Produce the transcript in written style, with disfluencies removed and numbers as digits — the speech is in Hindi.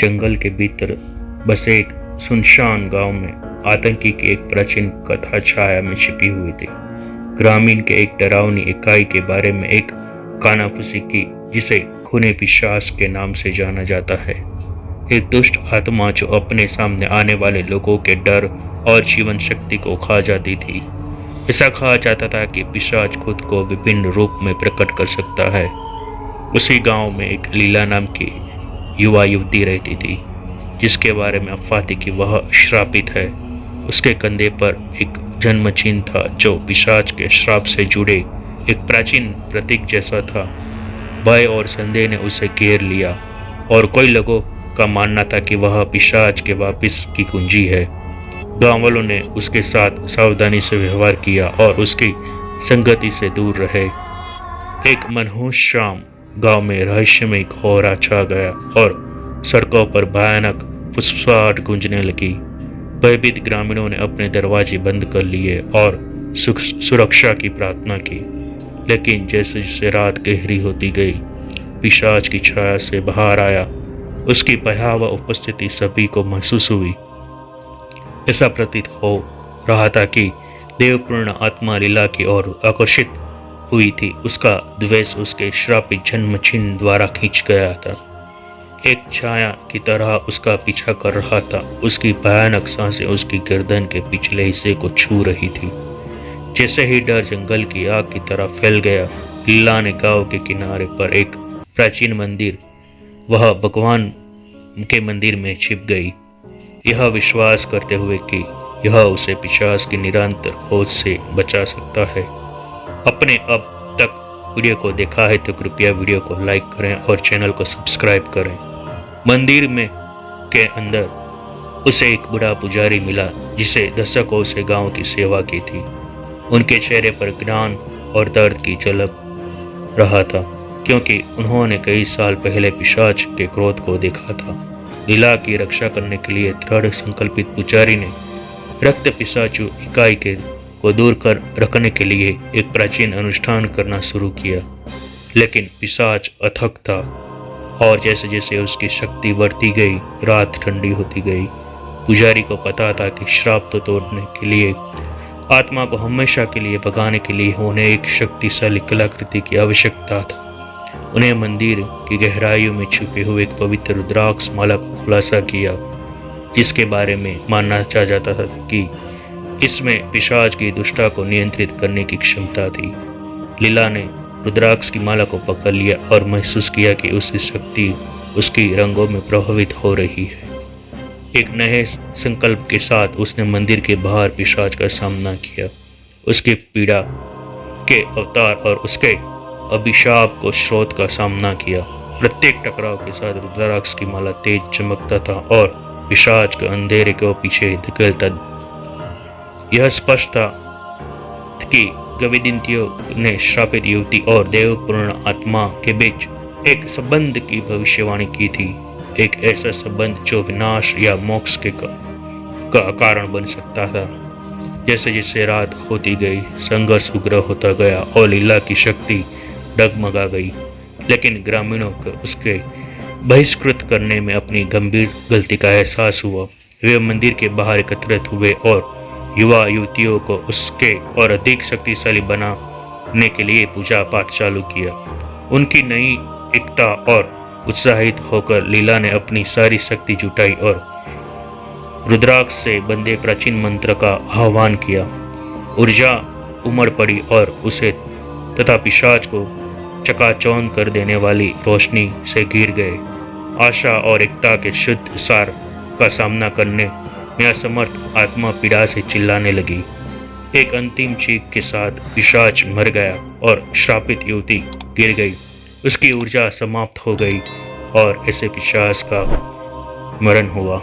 जंगल के भीतर बसे एक सुनसान गांव में आतंकी की एक प्राचीन कथा छाया में छिपी हुई थी। ग्रामीण के एक डरावनी इकाई के बारे में एक कानाफूसी की, जिसे खूनी पिशाच के नाम से जाना जाता है। एक दुष्ट आत्मा जो अपने सामने आने वाले लोगों के डर और जीवन शक्ति को खा जाती थी। ऐसा कहा जाता था कि पिशाच खुद को विभिन्न रूप में प्रकट कर सकता है। उसी गांव में एक लीला नाम की युवा युवती रहती थी, जिसके बारे में अफवाह थी कि वह श्रापित है। उसके कंधे पर एक जन्म चिन्ह था जो पिशाच के श्राप से जुड़े एक प्राचीन प्रतीक जैसा था। भय और संदेह ने उसे घेर लिया और कई लोगों का मानना था कि वह पिशाच के वापिस की कुंजी है। गांव वालों ने उसके साथ सावधानी से व्यवहार किया और उसकी संगति से दूर रहे। एक मनहूस शाम गांव में रहस्यमय कोहरा छा गया और सड़कों पर भयानक फुसफुसाहट गूंजने लगी। भयभीत ग्रामीणों ने अपने दरवाजे बंद कर लिए और सुरक्षा की प्रार्थना की। लेकिन जैसे जैसे रात गहरी होती गई, पिशाच की छाया से बाहर आया। उसकी भयावह उपस्थिति सभी को महसूस हुई। ऐसा प्रतीत हो रहा था कि देवपूर्ण आत्मा लीला की ओर आकर्षित हुई थी। उसका द्वेष उसके श्रापित जन्म चिन्ह द्वारा खींच गया था। एक छाया की तरह उसका पीछा कर रहा था। उसकी भयानक सांसें उसकी गर्दन के पिछले हिस्से को छू रही थी। जैसे ही डर जंगल की आग की तरह फैल गया, लीला ने गांव के किनारे पर एक प्राचीन मंदिर, वह भगवान के मंदिर में छिप गई, यह विश्वास करते हुए कि यह उसे पिशाच की निरंतर खोज से बचा सकता है। अपने अब तक वीडियो को देखा है तो कृपया वीडियो को लाइक करें और चैनल को सब्सक्राइब करें। मंदिर में के अंदर उसे एक बूढ़ा पुजारी मिला, जिसे दशकों से गांव की सेवा की थी। उनके चेहरे पर ज्ञान और दर्द की झलक रहा था, क्योंकि उन्होंने कई साल पहले पिशाच के क्रोध को देखा था। लीला की रक्षा करने के लिए दृढ़ संकल्पित पुजारी ने रक्त पिशाचु इकाई को दूर कर रखने के लिए एक प्राचीन अनुष्ठान करना शुरू किया। लेकिन पिशाच अथक था और जैसे जैसे उसकी शक्ति बढ़ती गई, रात ठंडी होती गई। पुजारी को पता था कि श्राप तो तोड़ने के लिए, आत्मा को हमेशा के लिए भगाने के लिए उन्हें एक शक्तिशाली कलाकृति की आवश्यकता था। उन्हें मंदिर की गहराइयों में छुपे हुए एक पवित्र रुद्राक्ष माला का खुलासा किया, जिसके बारे में मानना चाहा जाता था कि इसमें पिशाच की दुष्टता को नियंत्रित करने की क्षमता थी। लीला ने रुद्राक्ष की माला को पकड़ लिया और महसूस किया कि उसकी शक्ति उसकी रंगों में प्रभावित हो रही है। एक नए संकल्प के साथ उसने मंदिर के बाहर पिशाच का सामना किया। उसकी पीड़ा के अवतार और उसके अभिशाप को स्रोत का सामना किया। प्रत्येक टकराव के साथ रुद्राक्ष की माला तेज चमकता था और पिशाच के अंधेरे को पीछे धकेलता। यह स्पष्ट था कि गविदिंतियों ने श्रापित युवती और देवपूर्ण आत्मा के बीच एक संबंध की भविष्यवाणी की थी। एक ऐसा संबंध जो विनाश या मोक्ष का कारण बन सकता था। जैसे जैसे रात होती गई, संघर्ष उग्र होता गया और लीला की शक्ति डगमगा गई। लेकिन ग्रामीणों को उसके बहिष्कृत करने में अपनी गंभीर गलती का एहसास हुआ। वे मंदिर के बाहर एकत्रित हुए और युवा युवतियों को उसके और अधिक शक्तिशाली बनाने के लिए पूजा पाठ चालू किया। उनकी नई एकता और उत्साहित होकर लीला ने अपनी सारी शक्ति जुटाई और रुद्राक्ष से बंधे प्राचीन मंत्र का आह्वान किया। ऊर्जा उमड़ पड़ी और उसे तथा पिशाच को चकाचौंध कर देने वाली रोशनी से घिर गए। आशा और एकता के शुद्ध सार का सामना करने में असमर्थ आत्मा पीड़ा से चिल्लाने लगी। एक अंतिम चीख के साथ पिशाच मर गया और श्रापित युवती गिर गई। उसकी ऊर्जा समाप्त हो गई और ऐसे पिशाच का मरण हुआ।